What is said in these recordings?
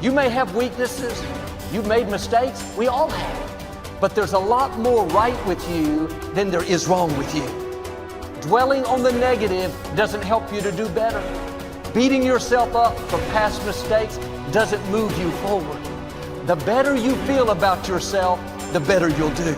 You may have weaknesses. You've made mistakes. We all have. But there's a lot more right with you than there is wrong with you. Dwelling on the negative doesn't help you to do better. Beating yourself up for past mistakes doesn't move you forward. The better you feel about yourself, the better you'll do.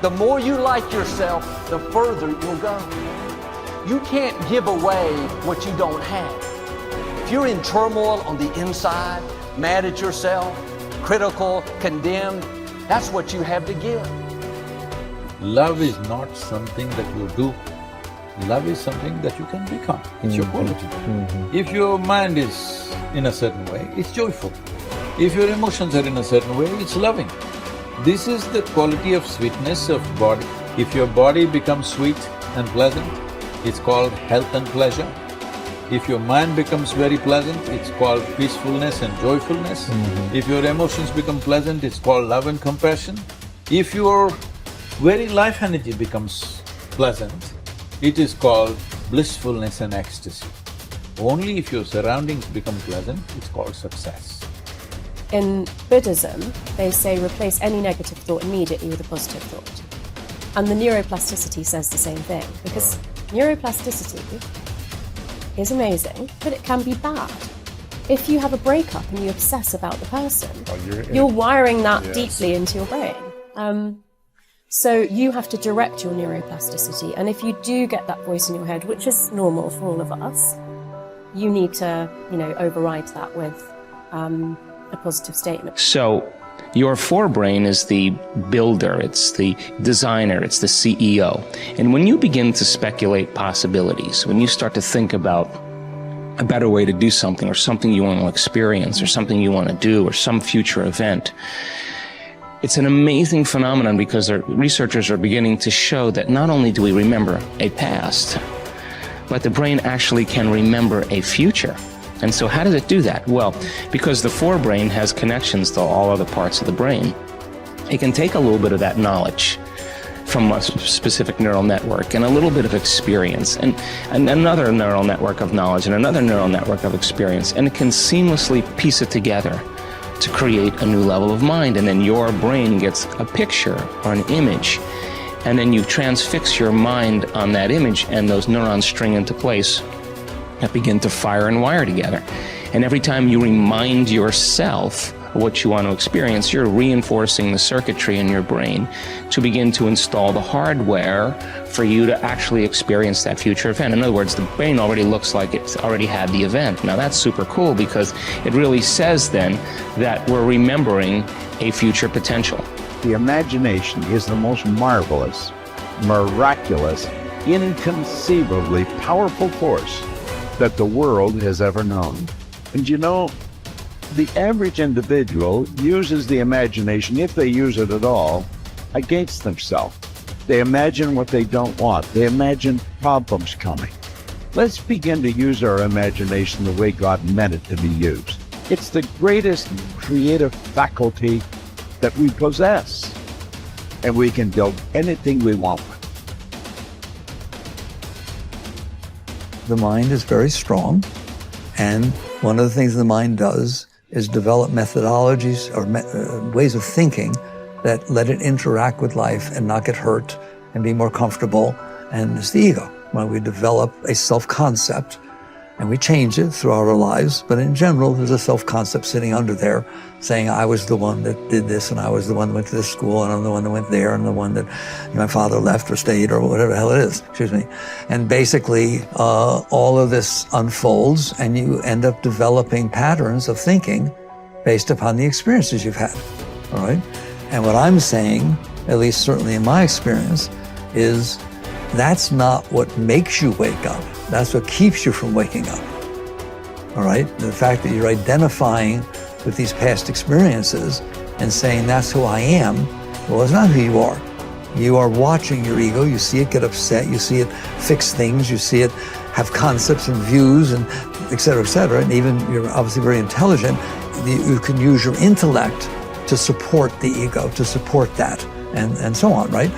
The more you like yourself, the further you'll go. You can't give away what you don't have. If you're in turmoil on the inside, mad at yourself, critical, condemned, that's what you have to give. Love is not something that you do. Love is something that you can become. It's your quality. If your mind is in a certain way, it's joyful. If your emotions are in a certain way, it's loving. This is the quality of sweetness of body. If your body becomes sweet and pleasant, it's called health and pleasure. If your mind becomes very pleasant, it's called peacefulness and joyfulness. If your emotions become pleasant, it's called love and compassion. If your very life energy becomes pleasant, it is called blissfulness and ecstasy. Only if your surroundings become pleasant, it's called success. In Buddhism, they say replace any negative thought immediately with a positive thought. And the neuroplasticity says the same thing, because neuroplasticity is amazing, but it can be bad. If you have a breakup and you obsess about the person, you're wiring that deeply into your brain. So you have to direct your neuroplasticity, and if you do get that voice in your head, which is normal for all of us, you need to, override that with a positive statement. So your forebrain is the builder, it's the designer, it's the CEO. And when you begin to speculate possibilities, when you start to think about a better way to do something, or something you want to experience, or something you want to do, or some future event, it's an amazing phenomenon, because researchers are beginning to show that not only do we remember a past, but the brain actually can remember a future. And so how does it do that? Well, because the forebrain has connections to all other parts of the brain, it can take a little bit of that knowledge from a specific neural network and a little bit of experience and another neural network of knowledge and another neural network of experience, and it can seamlessly piece it together to create a new level of mind. And then your brain gets a picture or an image, and then you transfix your mind on that image, and those neurons string into place that begin to fire and wire together. And every time you remind yourself of what you want to experience, you're reinforcing the circuitry in your brain to begin to install the hardware for you to actually experience that future event. In other words, the brain already looks like it's already had the event. Now that's super cool, because it really says then that we're remembering a future potential. The imagination is the most marvelous, miraculous, inconceivably powerful force that the world has ever known. And the average individual uses the imagination, if they use it at all, against themselves. They imagine what they don't want. They imagine problems coming. Let's begin to use our imagination the way God meant it to be used. It's the greatest creative faculty that we possess, and we can build anything we want. The mind is very strong, and one of the things the mind does is develop methodologies or ways of thinking that let it interact with life and not get hurt and be more comfortable. And it's the ego. When we develop a self-concept and we change it throughout our lives, but in general, there's a self-concept sitting under there saying, I was the one that did this, and I was the one that went to this school, and I'm the one that went there, and the one that my father left or stayed, or whatever the hell it is, And basically, all of this unfolds, and you end up developing patterns of thinking based upon the experiences you've had, all right? And what I'm saying, at least certainly in my experience, is that's not what makes you wake up. That's what keeps you from waking up, all right? The fact that you're identifying with these past experiences and saying that's who I am, well, it's not who you are. You are watching your ego, you see it get upset, you see it fix things, you see it have concepts and views and et cetera, and even you're obviously very intelligent, you can use your intellect to support the ego, to support that, and so on, right?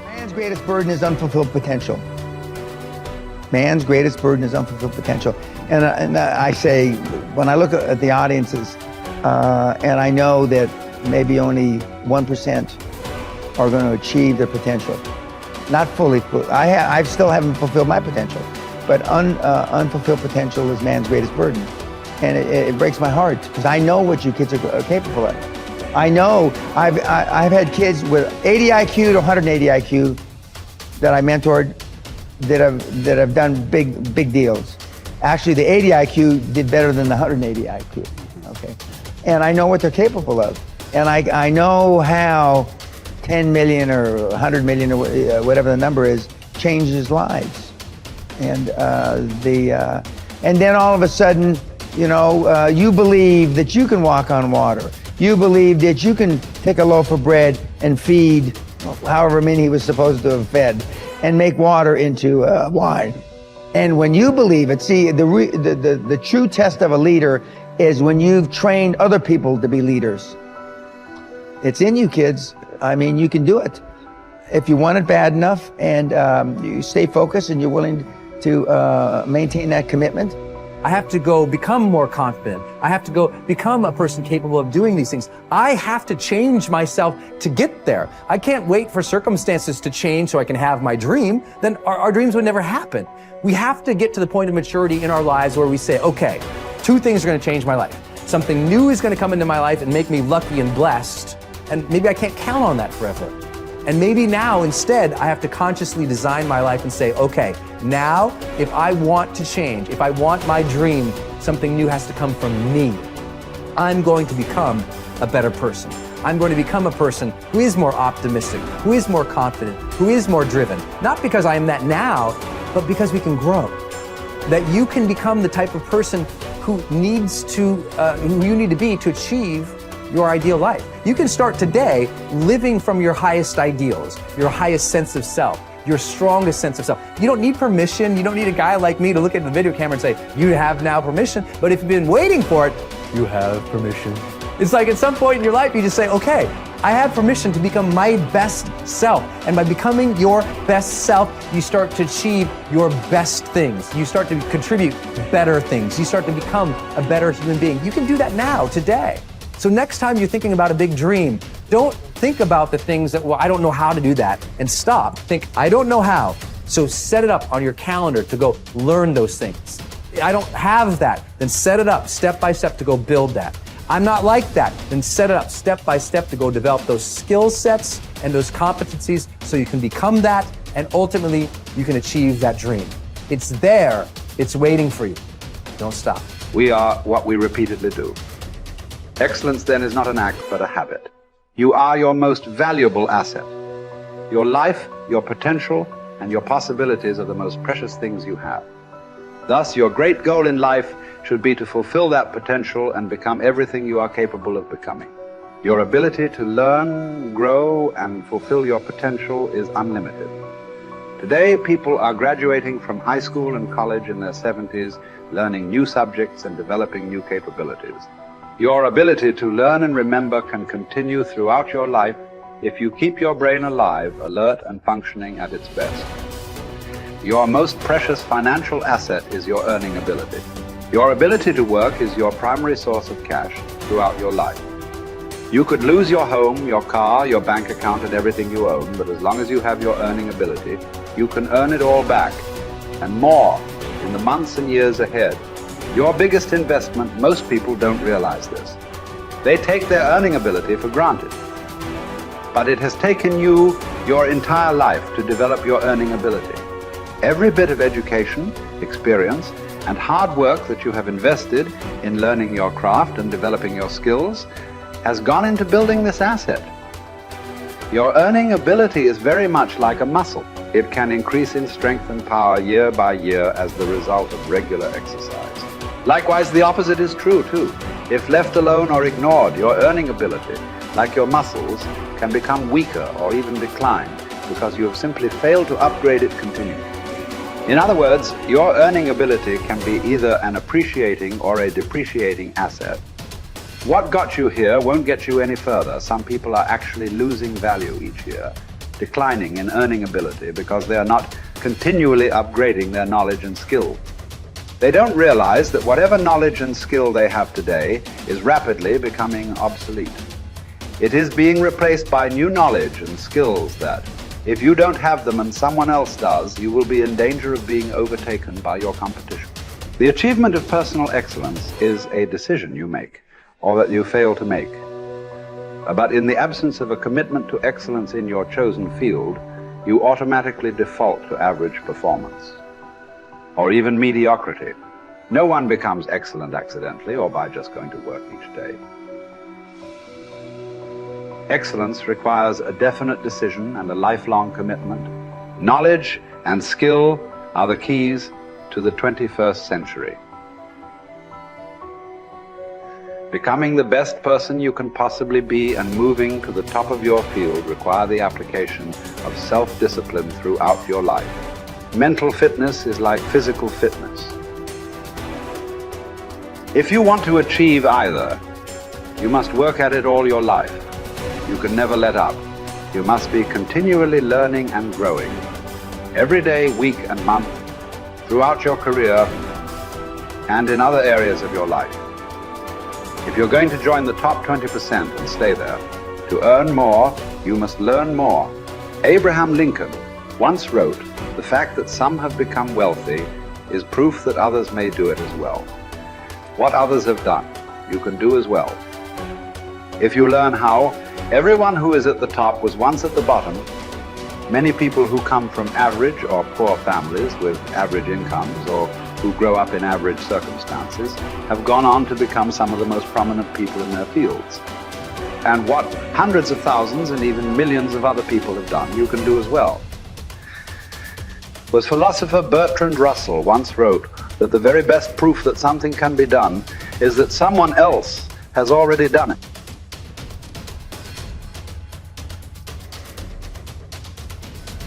Man's greatest burden is unfulfilled potential. Man's greatest burden is unfulfilled potential. And I say, when I look at the audiences, And I know that maybe only 1% are going to achieve their potential. Not fully. I still haven't fulfilled my potential, but unfulfilled potential is man's greatest burden. And it breaks my heart because I know what you kids are capable of. I know I've had kids with 80 IQ to 180 IQ that I mentored that have done big deals. Actually, the 80 IQ did better than the 180 IQ. Okay, and I know what they're capable of, and I know how 10 million or 100 million or whatever the number is changes lives, and then all of a sudden, you know, you believe that you can walk on water. You believe that you can take a loaf of bread and feed however many he was supposed to have fed, and make water into wine. And when you believe it, see, the true test of a leader is when you've trained other people to be leaders. It's in you, kids. I mean, you can do it if you want it bad enough, and you stay focused and you're willing to maintain that commitment. I have to go become more confident. I have to go become a person capable of doing these things. I have to change myself to get there. I can't wait for circumstances to change so I can have my dream. Then our dreams would never happen. We have to get to the point of maturity in our lives where we say, okay, 2 things are going to change my life. Something new is going to come into my life and make me lucky and blessed. And maybe I can't count on that forever. And maybe now instead I have to consciously design my life and say, okay, now if I want to change, if I want my dream, something new has to come from me. I'm going to become a better person. I'm going to become a person who is more optimistic, who is more confident, who is more driven. Not because I am that now, but because we can grow. That you can become the type of person who you need to be to achieve your ideal life. You can start today living from your highest ideals, your highest sense of self, your strongest sense of self. You don't need permission. You don't need a guy like me to look at the video camera and say, you have now permission. But if you've been waiting for it, you have permission. It's like at some point in your life, you just say, okay, I have permission to become my best self. And by becoming your best self, you start to achieve your best things. You start to contribute better things. You start to become a better human being. You can do that now, today. So next time you're thinking about a big dream, don't think about the things that, well, I don't know how to do that, and stop. Think, I don't know how. So set it up on your calendar to go learn those things. I don't have that. Then set it up step by step to go build that. I'm not like that. Then set it up step by step to go develop those skill sets and those competencies so you can become that, and ultimately you can achieve that dream. It's there. It's waiting for you. Don't stop. We are what we repeatedly do. Excellence then is not an act, but a habit. You are your most valuable asset. Your life, your potential, and your possibilities are the most precious things you have. Thus, your great goal in life should be to fulfill that potential and become everything you are capable of becoming. Your ability to learn, grow, and fulfill your potential is unlimited. Today, people are graduating from high school and college in their 70s, learning new subjects and developing new capabilities. Your ability to learn and remember can continue throughout your life if you keep your brain alive, alert, and functioning at its best. Your most precious financial asset is your earning ability. Your ability to work is your primary source of cash throughout your life. You could lose your home, your car, your bank account, and everything you own, but as long as you have your earning ability, you can earn it all back, and more, in the months and years ahead. Your biggest investment, most people don't realize this. They take their earning ability for granted. But it has taken you your entire life to develop your earning ability. Every bit of education, experience, and hard work that you have invested in learning your craft and developing your skills has gone into building this asset. Your earning ability is very much like a muscle. It can increase in strength and power year by year as the result of regular exercise. Likewise, the opposite is true too. If left alone or ignored, your earning ability, like your muscles, can become weaker or even decline because you have simply failed to upgrade it continually. In other words, your earning ability can be either an appreciating or a depreciating asset. What got you here won't get you any further. Some people are actually losing value each year, declining in earning ability because they are not continually upgrading their knowledge and skill. They don't realize that whatever knowledge and skill they have today is rapidly becoming obsolete. It is being replaced by new knowledge and skills that, if you don't have them and someone else does, you will be in danger of being overtaken by your competition. The achievement of personal excellence is a decision you make, or that you fail to make. But in the absence of a commitment to excellence in your chosen field, you automatically default to average performance, or even mediocrity. No one becomes excellent accidentally or by just going to work each day. Excellence requires a definite decision and a lifelong commitment. Knowledge and skill are the keys to the 21st century. Becoming the best person you can possibly be and moving to the top of your field require the application of self-discipline throughout your life. Mental fitness is like physical fitness. If you want to achieve either, you must work at it all your life. You can never let up. You must be continually learning and growing. Every day, week and month, throughout your career, and in other areas of your life. If you're going to join the top 20% and stay there, to earn more, you must learn more. Abraham Lincoln once wrote, "The fact that some have become wealthy is proof that others may do it as well." What others have done, you can do as well. If you learn how, everyone who is at the top was once at the bottom. Many people who come from average or poor families with average incomes or who grow up in average circumstances have gone on to become some of the most prominent people in their fields. And what hundreds of thousands and even millions of other people have done, you can do as well. Was philosopher Bertrand Russell once wrote that the very best proof that something can be done is that someone else has already done it.